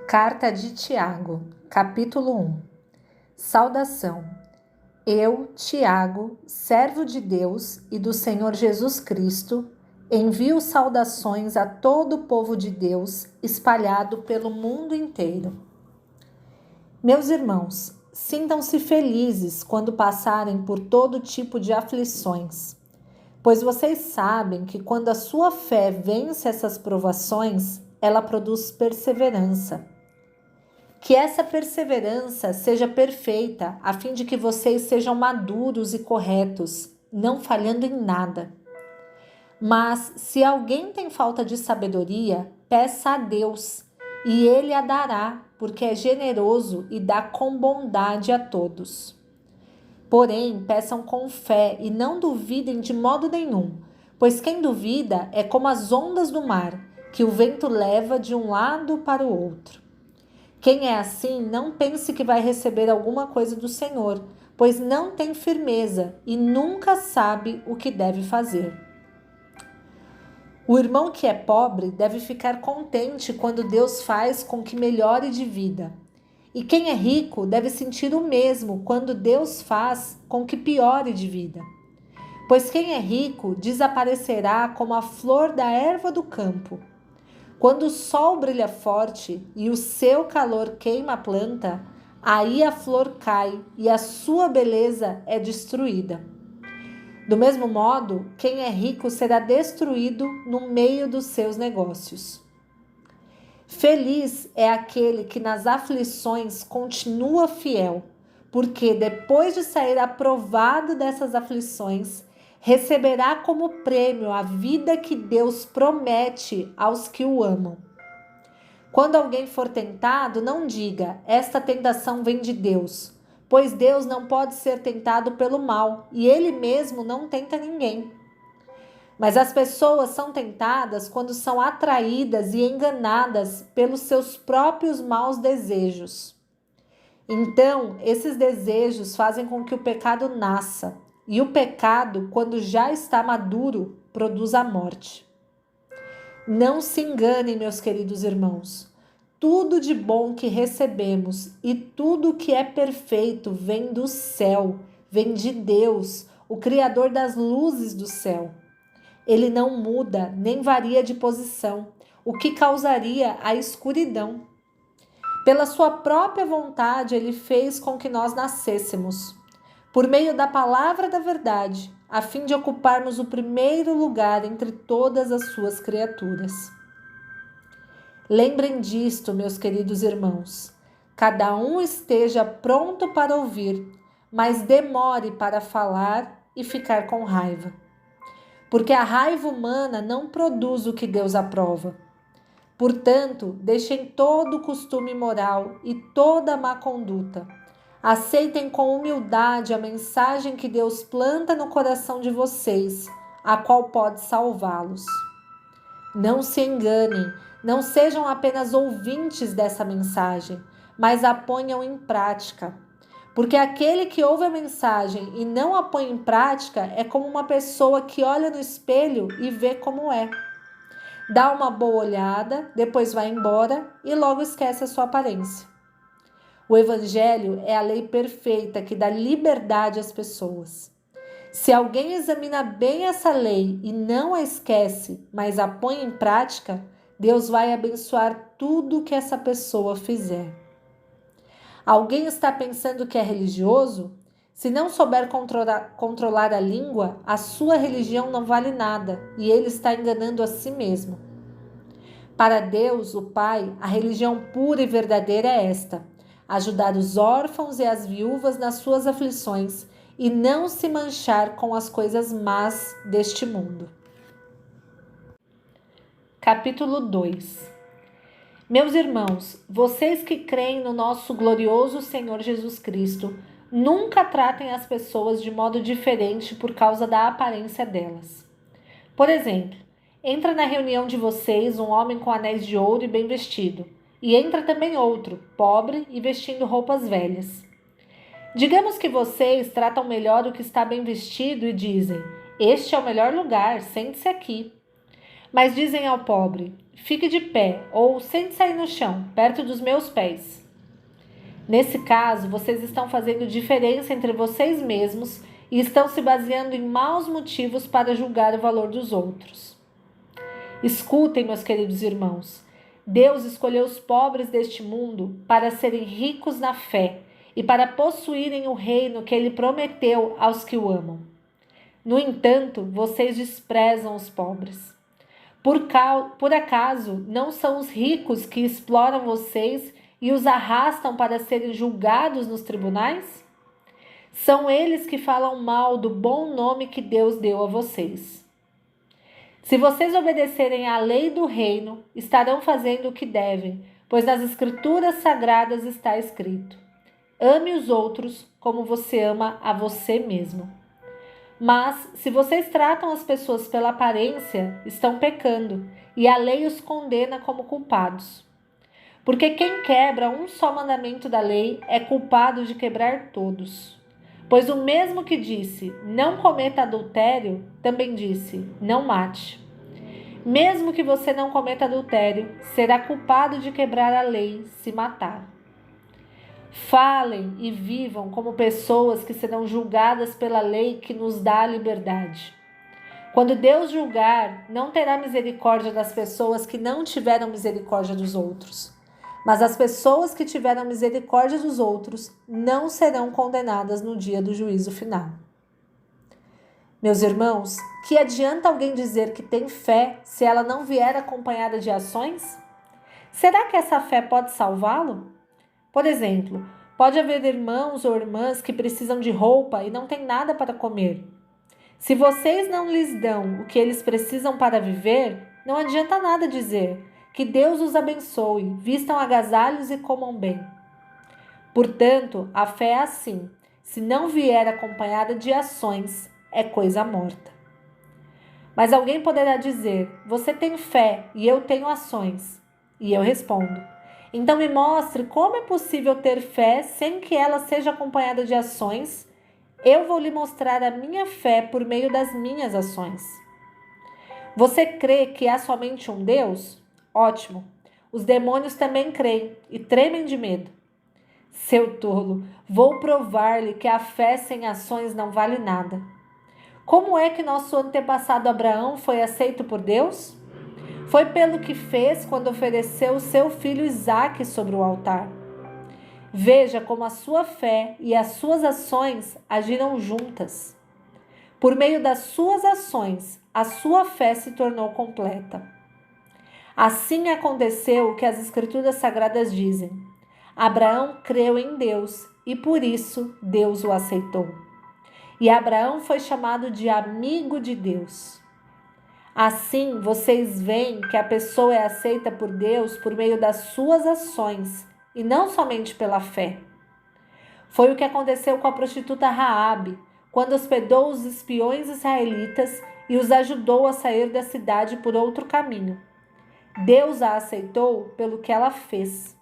Carta de Tiago, capítulo 1. Saudação. Eu, Tiago, servo de Deus e do Senhor Jesus Cristo, envio saudações a todo o povo de Deus espalhado pelo mundo inteiro. Meus irmãos, sintam-se felizes quando passarem por todo tipo de aflições, pois vocês sabem que quando a sua fé vence essas provações, ela produz perseverança. Que essa perseverança seja perfeita, a fim de que vocês sejam maduros e corretos, não falhando em nada. Mas, se alguém tem falta de sabedoria, peça a Deus, e Ele a dará, porque é generoso e dá com bondade a todos. Porém, peçam com fé e não duvidem de modo nenhum, pois quem duvida é como as ondas do mar, que o vento leva de um lado para o outro. Quem é assim, não pense que vai receber alguma coisa do Senhor, pois não tem firmeza e nunca sabe o que deve fazer. O irmão que é pobre deve ficar contente quando Deus faz com que melhore de vida. E quem é rico deve sentir o mesmo quando Deus faz com que piore de vida. Pois quem é rico desaparecerá como a flor da erva do campo. Quando o sol brilha forte e o seu calor queima a planta, aí a flor cai e a sua beleza é destruída. Do mesmo modo, quem é rico será destruído no meio dos seus negócios. Feliz é aquele que nas aflições continua fiel, porque depois de sair aprovado dessas aflições, receberá como prêmio a vida que Deus promete aos que o amam. Quando alguém for tentado, não diga, esta tentação vem de Deus, pois Deus não pode ser tentado pelo mal e Ele mesmo não tenta ninguém. Mas as pessoas são tentadas quando são atraídas e enganadas pelos seus próprios maus desejos. Então, esses desejos fazem com que o pecado nasça. E o pecado, quando já está maduro, produz a morte. Não se enganem, meus queridos irmãos. Tudo de bom que recebemos e tudo que é perfeito vem do céu, vem de Deus, o Criador das luzes do céu. Ele não muda nem varia de posição, o que causaria a escuridão. Pela sua própria vontade, Ele fez com que nós nascêssemos, por meio da palavra da verdade, a fim de ocuparmos o primeiro lugar entre todas as suas criaturas. Lembrem disto, meus queridos irmãos. Cada um esteja pronto para ouvir, mas demore para falar e ficar com raiva. Porque a raiva humana não produz o que Deus aprova. Portanto, deixem todo o costume imoral e toda a má conduta. Aceitem com humildade a mensagem que Deus planta no coração de vocês, a qual pode salvá-los. Não se enganem, não sejam apenas ouvintes dessa mensagem, mas a ponham em prática. Porque aquele que ouve a mensagem e não a põe em prática é como uma pessoa que olha no espelho e vê como é. Dá uma boa olhada, depois vai embora e logo esquece a sua aparência. O Evangelho é a lei perfeita que dá liberdade às pessoas. Se alguém examina bem essa lei e não a esquece, mas a põe em prática, Deus vai abençoar tudo que essa pessoa fizer. Alguém está pensando que é religioso? Se não souber controlar a língua, a sua religião não vale nada e ele está enganando a si mesmo. Para Deus, o Pai, a religião pura e verdadeira é esta: ajudar os órfãos e as viúvas nas suas aflições e não se manchar com as coisas más deste mundo. Capítulo 2. Meus irmãos, vocês que creem no nosso glorioso Senhor Jesus Cristo, nunca tratem as pessoas de modo diferente por causa da aparência delas. Por exemplo, entra na reunião de vocês um homem com anéis de ouro e bem vestido, e entra também outro, pobre e vestindo roupas velhas. Digamos que vocês tratam melhor o que está bem vestido e dizem: este é o melhor lugar, sente-se aqui. Mas dizem ao pobre: fique de pé ou sente-se aí no chão, perto dos meus pés. Nesse caso, vocês estão fazendo diferença entre vocês mesmos e estão se baseando em maus motivos para julgar o valor dos outros. Escutem, meus queridos irmãos. Deus escolheu os pobres deste mundo para serem ricos na fé e para possuírem o reino que Ele prometeu aos que o amam. No entanto, vocês desprezam os pobres. Por acaso, não são os ricos que exploram vocês e os arrastam para serem julgados nos tribunais? São eles que falam mal do bom nome que Deus deu a vocês. Se vocês obedecerem à lei do reino, estarão fazendo o que devem, pois nas Escrituras Sagradas está escrito: ame os outros como você ama a você mesmo. Mas, se vocês tratam as pessoas pela aparência, estão pecando, e a lei os condena como culpados. Porque quem quebra um só mandamento da lei é culpado de quebrar todos. Pois o mesmo que disse, não cometa adultério, também disse, não mate. Mesmo que você não cometa adultério, será culpado de quebrar a lei se matar. Falem e vivam como pessoas que serão julgadas pela lei que nos dá a liberdade. Quando Deus julgar, não terá misericórdia das pessoas que não tiveram misericórdia dos outros. Mas as pessoas que tiveram misericórdia dos outros não serão condenadas no dia do juízo final. Meus irmãos, que adianta alguém dizer que tem fé se ela não vier acompanhada de ações? Será que essa fé pode salvá-lo? Por exemplo, pode haver irmãos ou irmãs que precisam de roupa e não têm nada para comer. Se vocês não lhes dão o que eles precisam para viver, não adianta nada dizer que Deus os abençoe, vistam agasalhos e comam bem. Portanto, a fé é assim: se não vier acompanhada de ações, é coisa morta. Mas alguém poderá dizer: você tem fé e eu tenho ações. E eu respondo: então me mostre como é possível ter fé sem que ela seja acompanhada de ações. Eu vou lhe mostrar a minha fé por meio das minhas ações. Você crê que há somente um Deus? Ótimo. Os demônios também creem e tremem de medo. Seu tolo, vou provar-lhe que a fé sem ações não vale nada. Como é que nosso antepassado Abraão foi aceito por Deus? Foi pelo que fez quando ofereceu o seu filho Isaque sobre o altar. Veja como a sua fé e as suas ações agiram juntas. Por meio das suas ações, a sua fé se tornou completa. Assim aconteceu o que as Escrituras Sagradas dizem. Abraão creu em Deus e por isso Deus o aceitou. E Abraão foi chamado de amigo de Deus. Assim, vocês veem que a pessoa é aceita por Deus por meio das suas ações e não somente pela fé. Foi o que aconteceu com a prostituta Raabe, quando hospedou os espiões israelitas e os ajudou a sair da cidade por outro caminho. Deus a aceitou pelo que ela fez.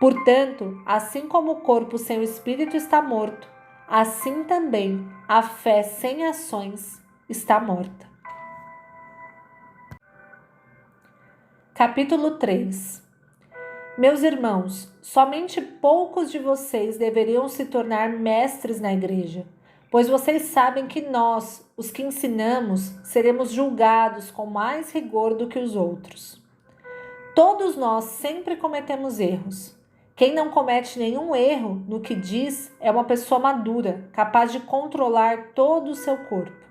Portanto, assim como o corpo sem o espírito está morto, assim também a fé sem ações está morta. Capítulo 3. Meus irmãos, somente poucos de vocês deveriam se tornar mestres na igreja, pois vocês sabem que nós, os que ensinamos, seremos julgados com mais rigor do que os outros. Todos nós sempre cometemos erros. Quem não comete nenhum erro no que diz é uma pessoa madura, capaz de controlar todo o seu corpo.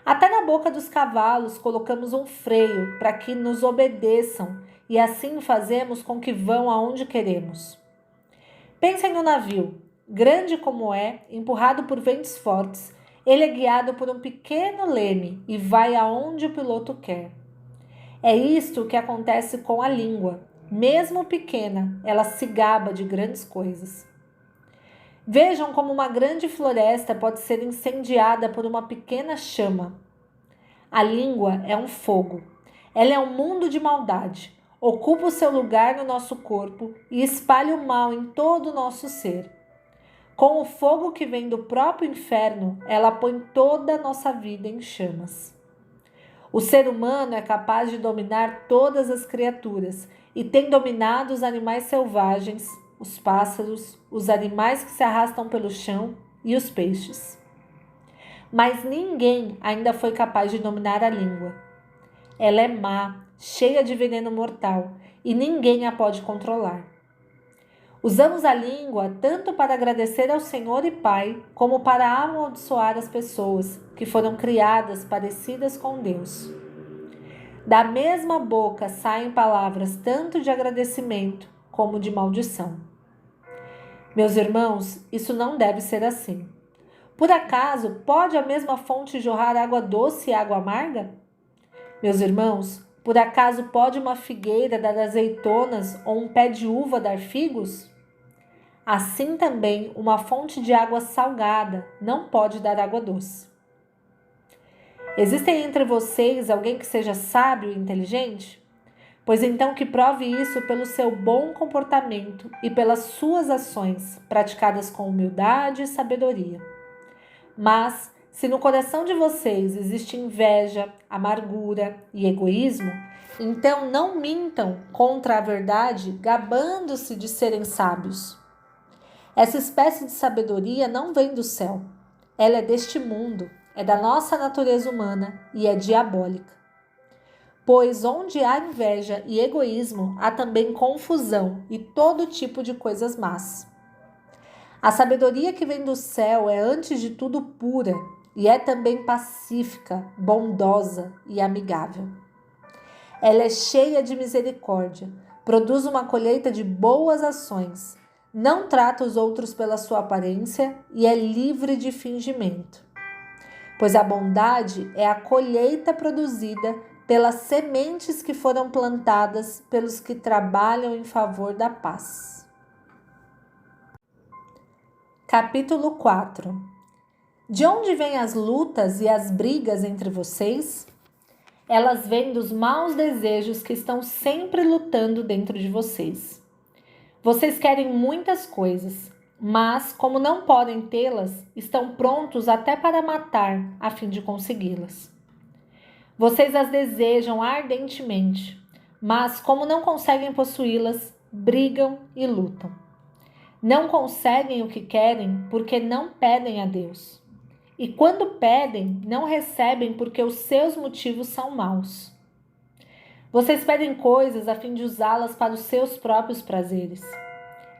Até na boca dos cavalos colocamos um freio para que nos obedeçam e assim fazemos com que vão aonde queremos. Pensem no navio. Grande como é, empurrado por ventos fortes, ele é guiado por um pequeno leme e vai aonde o piloto quer. É isto que acontece com a língua. Mesmo pequena, ela se gaba de grandes coisas. Vejam como uma grande floresta pode ser incendiada por uma pequena chama. A língua é um fogo. Ela é um mundo de maldade. Ocupa o seu lugar no nosso corpo e espalha o mal em todo o nosso ser. Com o fogo que vem do próprio inferno, ela põe toda a nossa vida em chamas. O ser humano é capaz de dominar todas as criaturas e tem dominado os animais selvagens, os pássaros, os animais que se arrastam pelo chão e os peixes. Mas ninguém ainda foi capaz de dominar a língua. Ela é má, cheia de veneno mortal, e ninguém a pode controlar. Usamos a língua tanto para agradecer ao Senhor e Pai, como para amaldiçoar as pessoas que foram criadas parecidas com Deus. Da mesma boca saem palavras tanto de agradecimento como de maldição. Meus irmãos, isso não deve ser assim. Por acaso, pode a mesma fonte jorrar água doce e água amarga? Meus irmãos, por acaso pode uma figueira dar azeitonas ou um pé de uva dar figos? Assim também, uma fonte de água salgada não pode dar água doce. Existem entre vocês alguém que seja sábio e inteligente? Pois então que prove isso pelo seu bom comportamento e pelas suas ações, praticadas com humildade e sabedoria. Mas, se no coração de vocês existe inveja, amargura e egoísmo, então não mintam contra a verdade, gabando-se de serem sábios. Essa espécie de sabedoria não vem do céu. Ela é deste mundo, é da nossa natureza humana e é diabólica. Pois onde há inveja e egoísmo, há também confusão e todo tipo de coisas más. A sabedoria que vem do céu é antes de tudo pura e é também pacífica, bondosa e amigável. Ela é cheia de misericórdia, produz uma colheita de boas ações, não trata os outros pela sua aparência e é livre de fingimento. Pois a bondade é a colheita produzida pelas sementes que foram plantadas pelos que trabalham em favor da paz. Capítulo 4. De onde vêm as lutas e as brigas entre vocês? Elas vêm dos maus desejos que estão sempre lutando dentro de vocês. Vocês querem muitas coisas, mas, como não podem tê-las, estão prontos até para matar a fim de consegui-las. Vocês as desejam ardentemente, mas, como não conseguem possuí-las, brigam e lutam. Não conseguem o que querem porque não pedem a Deus. E quando pedem, não recebem porque os seus motivos são maus. Vocês pedem coisas a fim de usá-las para os seus próprios prazeres.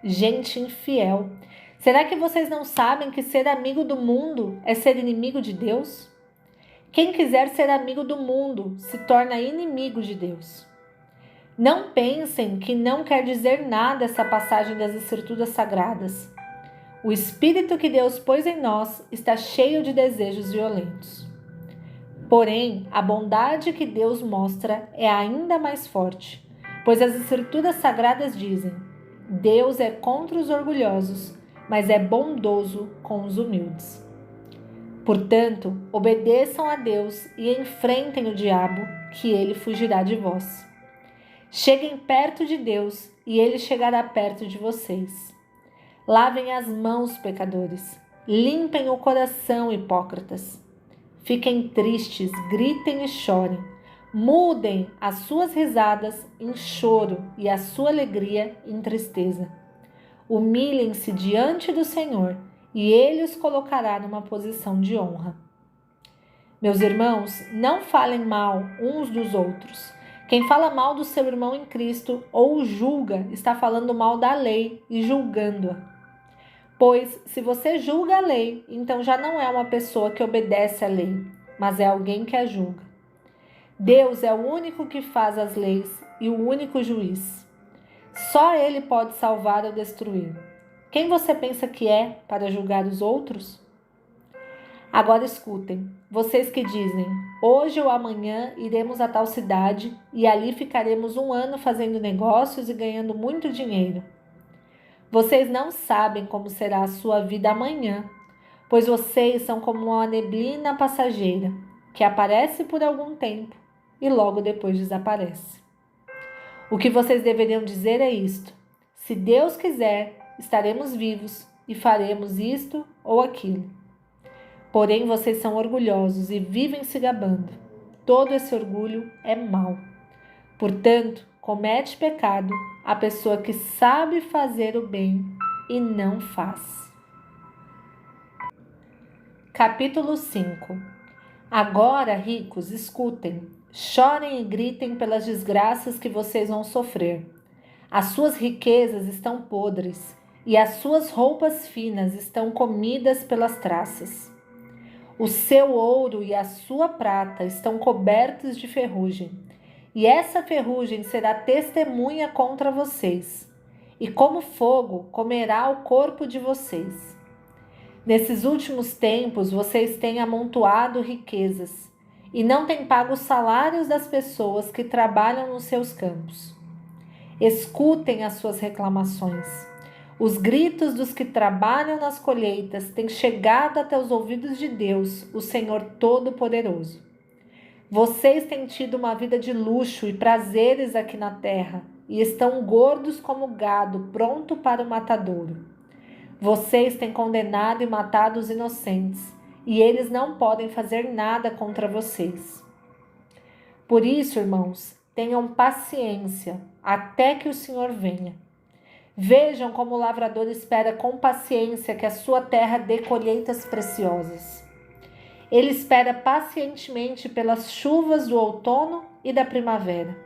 Gente infiel, será que vocês não sabem que ser amigo do mundo é ser inimigo de Deus? Quem quiser ser amigo do mundo se torna inimigo de Deus. Não pensem que não quer dizer nada essa passagem das Escrituras Sagradas. O Espírito que Deus pôs em nós está cheio de desejos violentos. Porém, a bondade que Deus mostra é ainda mais forte, pois as Escrituras Sagradas dizem: Deus é contra os orgulhosos, mas é bondoso com os humildes. Portanto, obedeçam a Deus e enfrentem o diabo, que ele fugirá de vós. Cheguem perto de Deus e ele chegará perto de vocês. Lavem as mãos, pecadores. Limpem o coração, hipócritas. Fiquem tristes, gritem e chorem. Mudem as suas risadas em choro e a sua alegria em tristeza. Humilhem-se diante do Senhor e Ele os colocará numa posição de honra. Meus irmãos, não falem mal uns dos outros. Quem fala mal do seu irmão em Cristo ou o julga está falando mal da lei e julgando-a. Pois, se você julga a lei, então já não é uma pessoa que obedece à lei, mas é alguém que a julga. Deus é o único que faz as leis e o único juiz. Só Ele pode salvar ou destruir. Quem você pensa que é para julgar os outros? Agora escutem, vocês que dizem: hoje ou amanhã iremos a tal cidade e ali ficaremos 1 ano fazendo negócios e ganhando muito dinheiro. Vocês não sabem como será a sua vida amanhã, pois vocês são como uma neblina passageira, que aparece por algum tempo e logo depois desaparece. O que vocês deveriam dizer é isto: se Deus quiser, estaremos vivos e faremos isto ou aquilo. Porém, vocês são orgulhosos e vivem se gabando. todo esse orgulho é mau. Portanto, comete pecado a pessoa que sabe fazer o bem e não faz. Capítulo 5. Agora, ricos, escutem, chorem e gritem pelas desgraças que vocês vão sofrer. As suas riquezas estão podres e as suas roupas finas estão comidas pelas traças. O seu ouro e a sua prata estão cobertos de ferrugem, e essa ferrugem será testemunha contra vocês, e como fogo comerá o corpo de vocês. Nesses últimos tempos, vocês têm amontoado riquezas e não têm pago os salários das pessoas que trabalham nos seus campos. Escutem as suas reclamações. Os gritos dos que trabalham nas colheitas têm chegado até os ouvidos de Deus, o Senhor Todo-Poderoso. Vocês têm tido uma vida de luxo e prazeres aqui na terra e estão gordos como gado, pronto para o matadouro. Vocês têm condenado e matado os inocentes, e eles não podem fazer nada contra vocês. Por isso, irmãos, tenham paciência até que o Senhor venha. Vejam como o lavrador espera com paciência que a sua terra dê colheitas preciosas. Ele espera pacientemente pelas chuvas do outono e da primavera.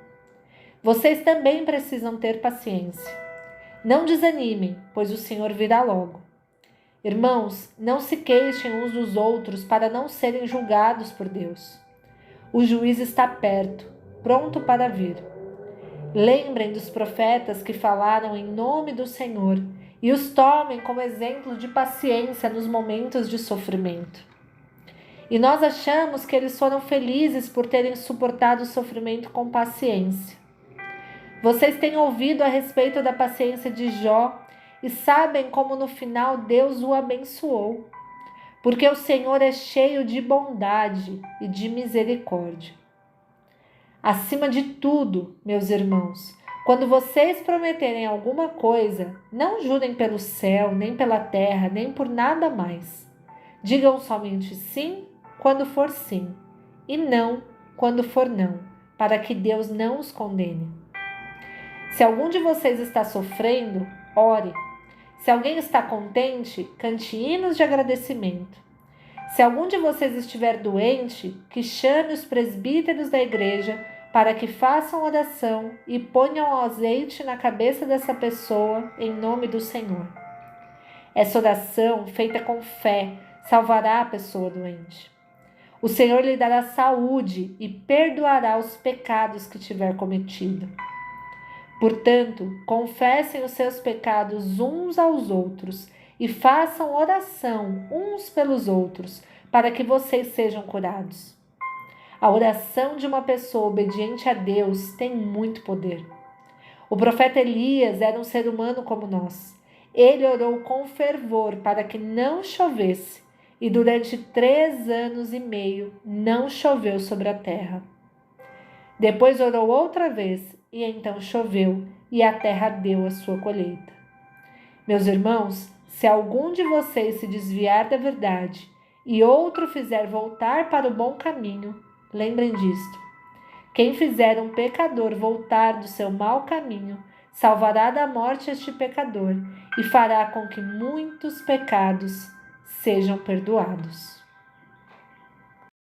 Vocês também precisam ter paciência. Não desanimem, pois o Senhor virá logo. Irmãos, não se queixem uns dos outros para não serem julgados por Deus. O juiz está perto, pronto para vir. Lembrem dos profetas que falaram em nome do Senhor e os tomem como exemplo de paciência nos momentos de sofrimento. E nós achamos que eles foram felizes por terem suportado o sofrimento com paciência. Vocês têm ouvido a respeito da paciência de Jó e sabem como no final Deus o abençoou, porque o Senhor é cheio de bondade e de misericórdia. Acima de tudo, meus irmãos, quando vocês prometerem alguma coisa, não jurem pelo céu, nem pela terra, nem por nada mais. Digam somente sim quando for sim, e não quando for não, para que Deus não os condene. Se algum de vocês está sofrendo, ore. Se alguém está contente, cante hinos de agradecimento. Se algum de vocês estiver doente, que chame os presbíteros da igreja para que façam oração e ponham azeite na cabeça dessa pessoa em nome do Senhor. Essa oração, feita com fé, salvará a pessoa doente. O Senhor lhe dará saúde e perdoará os pecados que tiver cometido. Portanto, confessem os seus pecados uns aos outros e façam oração uns pelos outros, para que vocês sejam curados. A oração de uma pessoa obediente a Deus tem muito poder. O profeta Elias era um ser humano como nós. Ele orou com fervor para que não chovesse, e durante 3 anos e meio não choveu sobre a terra. Depois orou outra vez, e então choveu, e a terra deu a sua colheita. Meus irmãos, se algum de vocês se desviar da verdade e outro fizer voltar para o bom caminho, lembrem disto. Quem fizer um pecador voltar do seu mau caminho, salvará da morte este pecador e fará com que muitos pecados sejam perdoados.